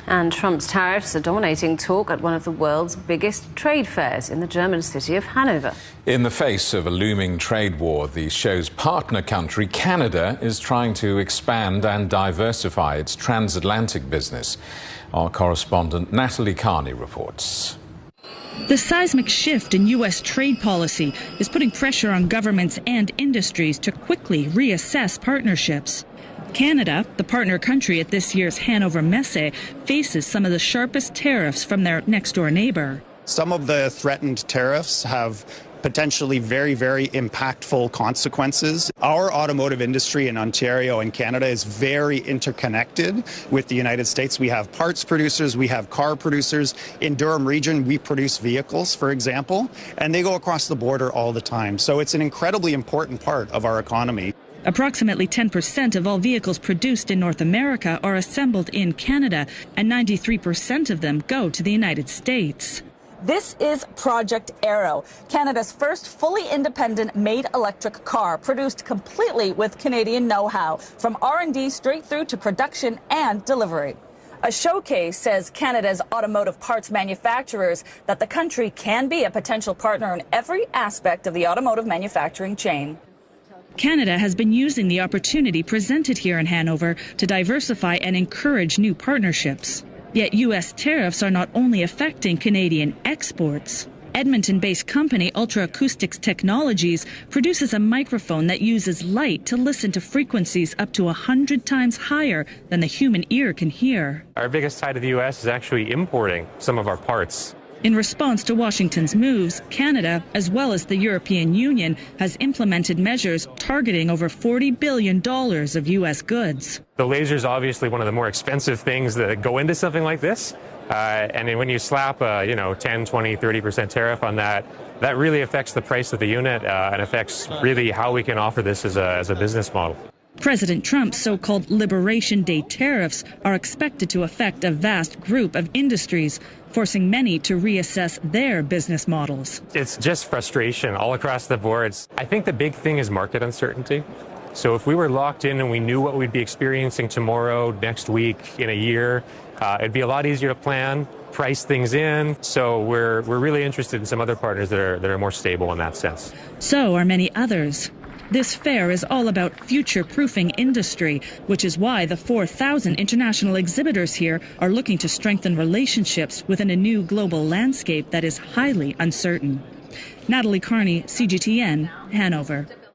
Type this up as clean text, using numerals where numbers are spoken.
And Trump's tariffs are dominating talk at one of the world's biggest trade fairs in the German city of Hannover. In the face of a looming trade war, the show's partner country, Canada, is trying to expand and diversify its transatlantic business. Our correspondent Natalie Carney reports. The seismic shift in U.S. trade policy is putting pressure on governments and industries to quickly reassess partnerships. Canada, the partner country at this year's Hannover Messe, faces some of the sharpest tariffs from their next-door neighbor. Some of the threatened tariffs have potentially very, very impactful consequences. Our automotive industry in Ontario and Canada is very interconnected with the United States. We have parts producers, we have car producers. In Durham region, we produce vehicles, for example, and they go across the border all the time. So it's an incredibly important part of our economy. Approximately 10% of all vehicles produced in North America are assembled in Canada, and 93% of them go to the United States. This is Project Arrow, Canada's first fully independent made electric car, produced completely with Canadian know-how, from R&D straight through to production and delivery. A showcase says Canada's automotive parts manufacturers that the country can be a potential partner in every aspect of the automotive manufacturing chain. Canada has been using the opportunity presented here in Hannover to diversify and encourage new partnerships. Yet U.S. tariffs are not only affecting Canadian exports. Edmonton-based company Ultra Acoustics Technologies produces a microphone that uses light to listen to frequencies up to 100 times higher than the human ear can hear. Our biggest side of the U.S. is actually importing some of our parts. In response to Washington's moves, Canada, as well as the European Union, has implemented measures targeting over $40 billion of U.S. goods. The laser is obviously one of the more expensive things that go into something like this. And when you slap a 10, 20, 30% tariff on that, that really affects the price of the unit and affects really how we can offer this as a business model. President Trump's so-called Liberation Day tariffs are expected to affect a vast group of industries, forcing many to reassess their business models. It's just frustration all across the boards. I think the big thing is market uncertainty. So if we were locked in and we knew what we'd be experiencing tomorrow, next week, in a year, it'd be a lot easier to plan, price things in. So we're really interested in some other partners that are more stable in that sense. So are many others. This fair is all about future-proofing industry, which is why the 4,000 international exhibitors here are looking to strengthen relationships within a new global landscape that is highly uncertain. Natalie Carney, CGTN, Hanover.